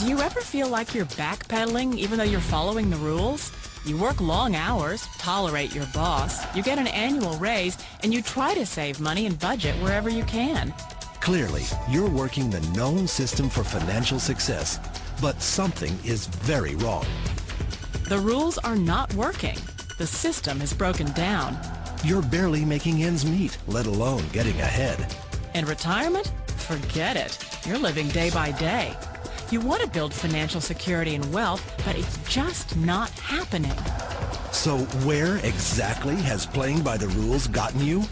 Do you ever feel like you're backpedaling even though you're following the rules? You work long hours, tolerate your boss, you get an annual raise, and you try to save money and budget wherever you can. Clearly, you're working the known system for financial success, but something is very wrong. The rules are not working. The system is broken down. You're barely making ends meet, let alone getting ahead. And retirement? Forget it. You're living day by day. You want to build financial security and wealth, but it's just not happening. So where exactly has playing by the rules gotten you?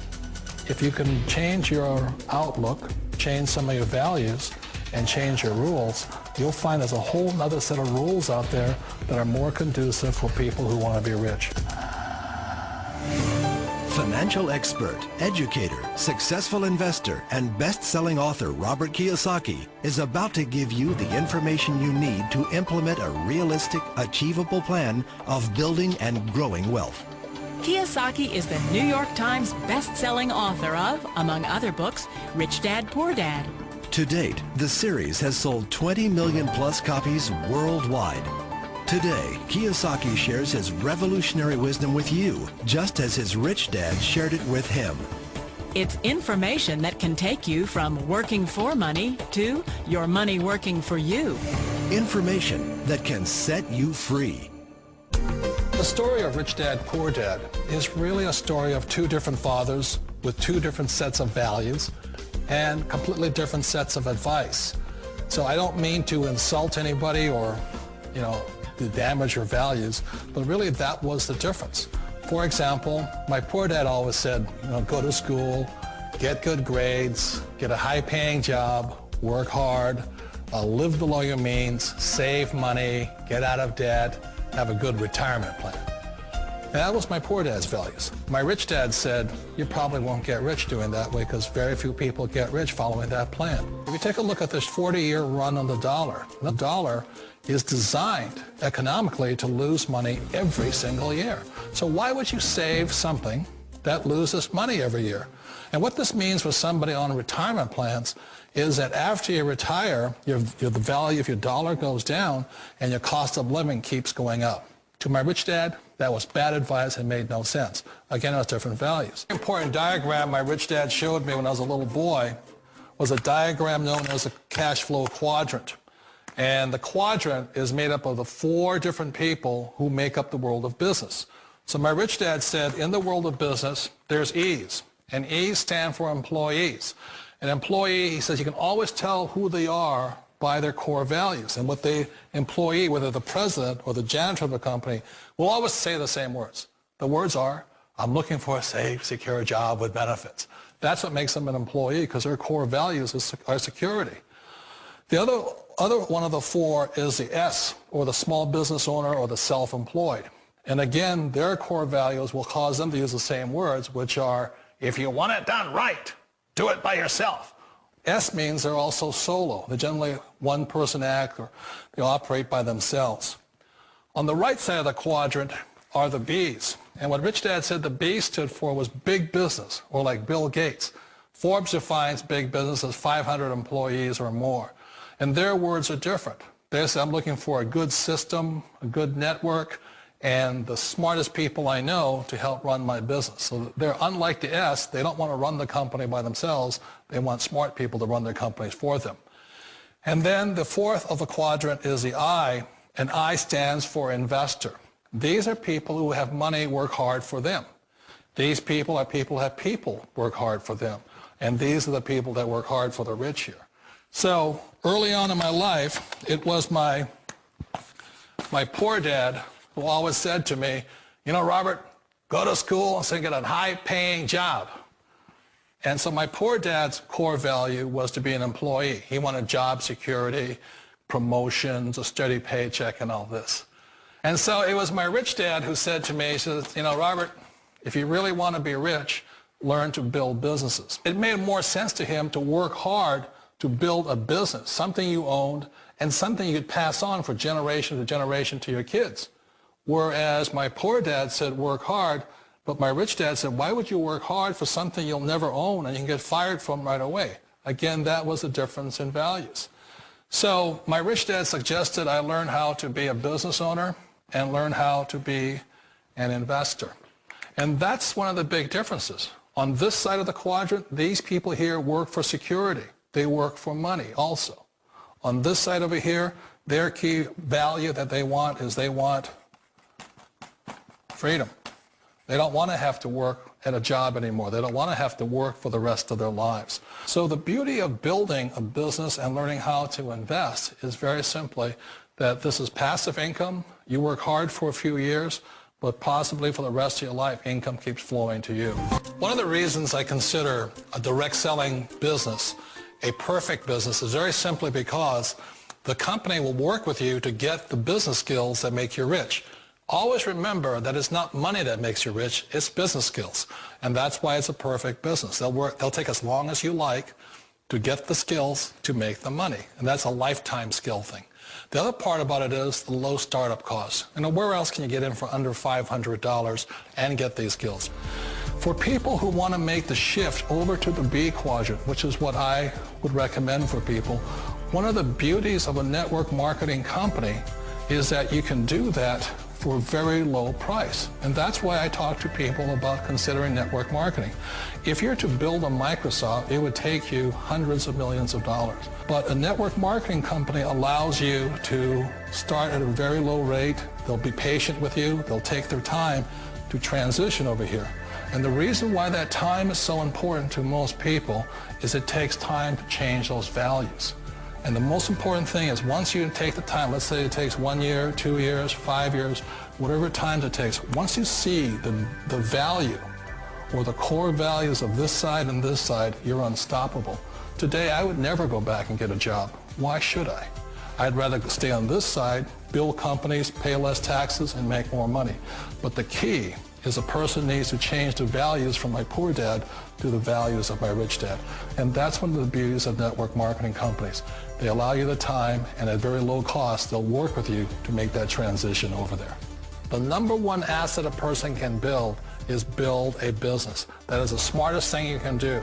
If you can change your outlook, change some of your values, and change your rules, you'll find there's a whole other set of rules out there that are more conducive for people who want to be rich. Financial expert, educator, successful investor, and best-selling author Robert Kiyosaki is about to give you the information you need to implement a realistic, achievable plan of building and growing wealth. Kiyosaki is the New York Times best-selling author of, among other books, Rich Dad, Poor Dad. To date, the series has sold 20 million plus copies worldwide. Today, Kiyosaki shares his revolutionary wisdom with you, just as his rich dad shared it with him. It's information that can take you from working for money to your money working for you. Information that can set you free. The story of Rich Dad, Poor Dad is really a story of two different fathers with two different sets of values and completely different sets of advice. So I don't mean to insult anybody or, to damage your values, but really that was the difference. For example, my poor dad always said, go to school, get good grades, get a high-paying job, work hard, live below your means, save money, get out of debt, have a good retirement plan. And that was my poor dad's values. My rich dad said, you probably won't get rich doing that way because very few people get rich following that plan. If you take a look at this 40-year run on the dollar is designed economically to lose money every single year. So why would you save something that loses money every year? And what this means for somebody on retirement plans is that after you retire, the value of your dollar goes down and your cost of living keeps going up. To my rich dad, that was bad advice and made no sense. Again, it was different values. An important diagram my rich dad showed me when I was a little boy was a diagram known as a cash flow quadrant. And the quadrant is made up of the four different people who make up the world of business. So my rich dad said, in the world of business, there's E's. And E's stand for employees. An employee, he says, you can always tell who they are by their core values. And what the employee, whether the president or the janitor of the company, will always say the same words. The words are, I'm looking for a safe, secure job with benefits. That's what makes them an employee, because their core values are security. The other one of the four is the S, or the small business owner or the self-employed. And again, their core values will cause them to use the same words, which are, if you want it done right, do it by yourself. S means they're also solo. They're generally one-person act, or they operate by themselves. On the right side of the quadrant are the B's. And what Rich Dad said the B stood for was big business, or like Bill Gates. Forbes defines big business as 500 employees or more. And their words are different. They say, I'm looking for a good system, a good network, and the smartest people I know to help run my business. So they're unlike the S. They don't want to run the company by themselves. They want smart people to run their companies for them. And then the fourth of the quadrant is the I, and I stands for investor. These are people who have money work hard for them. These people are people who have people work hard for them. And these are the people that work hard for the rich here. So early on in my life, it was my poor dad who always said to me, Robert, go to school and get a high-paying job. And so my poor dad's core value was to be an employee. He wanted job security, promotions, a steady paycheck, and all this. And so it was my rich dad who said to me, he says, Robert, if you really want to be rich, learn to build businesses. It made more sense to him to work hard to build a business, something you owned, and something you could pass on for generation to generation to your kids. Whereas my poor dad said work hard, but my rich dad said, why would you work hard for something you'll never own and you can get fired from right away? Again, that was the difference in values. So my rich dad suggested I learn how to be a business owner and learn how to be an investor. And that's one of the big differences. On this side of the quadrant, these people here work for security. They work for money also. On this side over here, their key value that they want is they want freedom. They don't want to have to work at a job anymore. They don't want to have to work for the rest of their lives. So the beauty of building a business and learning how to invest is very simply that this is passive income. You work hard for a few years, but possibly for the rest of your life, income keeps flowing to you. One of the reasons I consider a direct selling business a perfect business is very simply because the company will work with you to get the business skills that make you rich. Always remember that it's not money that makes you rich, it's business skills. And that's why it's a perfect business. They'll take as long as you like to get the skills to make the money. And that's a lifetime skill thing. The other part about it is the low startup costs. Where else can you get in for under $500 and get these skills? For people who want to make the shift over to the B quadrant, which is what I would recommend for people, one of the beauties of a network marketing company is that you can do that for a very low price. And that's why I talk to people about considering network marketing. If you're to build a Microsoft, it would take you hundreds of millions of dollars. But a network marketing company allows you to start at a very low rate. They'll be patient with you. They'll take their time to transition over here. And the reason why that time is so important to most people is it takes time to change those values. And the most important thing is once you take the time, let's say it takes 1 year, 2 years, 5 years, whatever time it takes, once you see the value or the core values of this side and this side, you're unstoppable. Today, I would never go back and get a job. Why should I? I'd rather stay on this side, build companies, pay less taxes, and make more money. But the key is a person needs to change the values from my poor dad to the values of my rich dad. And that's one of the beauties of network marketing companies. They allow you the time, and at very low cost, they'll work with you to make that transition over there. The number one asset a person can build is build a business. That is the smartest thing you can do.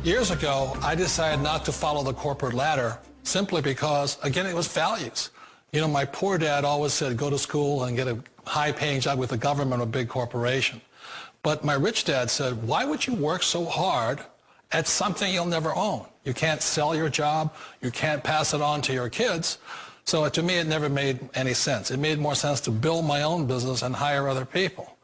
Years ago, I decided not to follow the corporate ladder simply because, again, it was values. My poor dad always said, go to school and get a high-paying job with the government or a big corporation. But my rich dad said, why would you work so hard at something you'll never own? You can't sell your job. You can't pass it on to your kids. So to me, it never made any sense. It made more sense to build my own business and hire other people.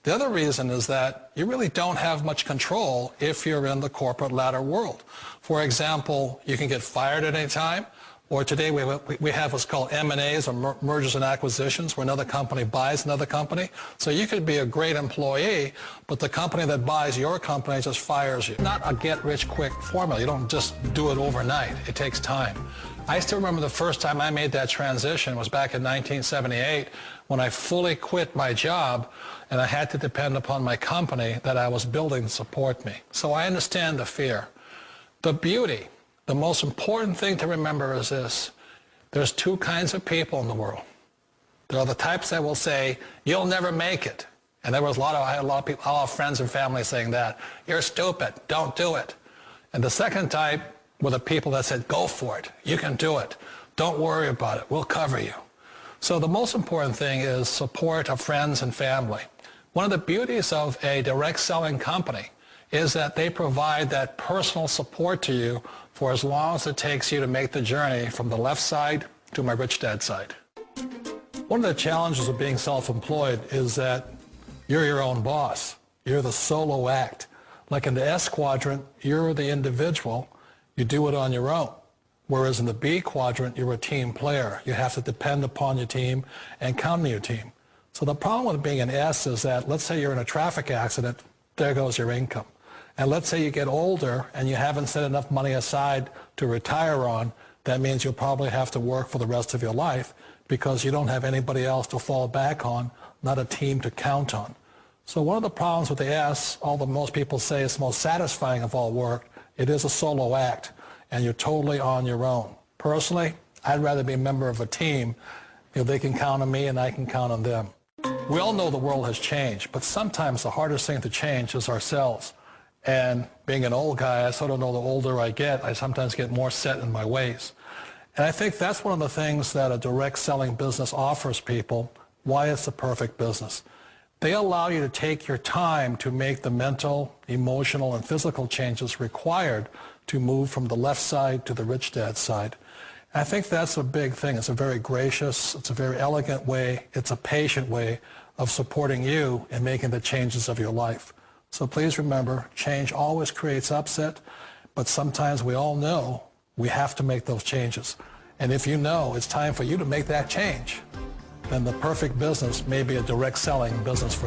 The other reason is that you really don't have much control if you're in the corporate ladder world. For example, you can get fired at any time. Or today we have what's called M&As, or mergers and acquisitions, where another company buys another company. So you could be a great employee, but the company that buys your company just fires you. Not a get-rich-quick formula. You don't just do it overnight. It takes time. I still remember the first time I made that transition was back in 1978 when I fully quit my job and I had to depend upon my company that I was building to support me. So I understand the fear. The beauty. The most important thing to remember is this. There's two kinds of people in the world. There are the types that will say, you'll never make it. And I had a lot of people, a lot of friends and family saying that. You're stupid. Don't do it. And the second type were the people that said, go for it. You can do it. Don't worry about it. We'll cover you. So the most important thing is support of friends and family. One of the beauties of a direct selling company is that they provide that personal support to you for as long as it takes you to make the journey from the left side to my rich dad side. One of the challenges of being self-employed is that you're your own boss. You're the solo act. Like in the S quadrant, you're the individual. You do it on your own. Whereas in the B quadrant, you're a team player. You have to depend upon your team and count on your team. So the problem with being an S is that, let's say you're in a traffic accident, there goes your income. And let's say you get older and you haven't set enough money aside to retire on, that means you'll probably have to work for the rest of your life because you don't have anybody else to fall back on, not a team to count on. So one of the problems with the S, although most people say it's the most satisfying of all work, it is a solo act and you're totally on your own. Personally, I'd rather be a member of a team if they can count on me and I can count on them. We all know the world has changed, but sometimes the hardest thing to change is ourselves. And being an old guy, I sort of know the older I get, I sometimes get more set in my ways. And I think that's one of the things that a direct selling business offers people, why it's the perfect business. They allow you to take your time to make the mental, emotional, and physical changes required to move from the left side to the rich dad side. And I think that's a big thing. It's a very gracious, it's a very elegant way, it's a patient way of supporting you in making the changes of your life. So please remember, change always creates upset, but sometimes we all know we have to make those changes. And if you know it's time for you to make that change, then the perfect business may be a direct selling business for you.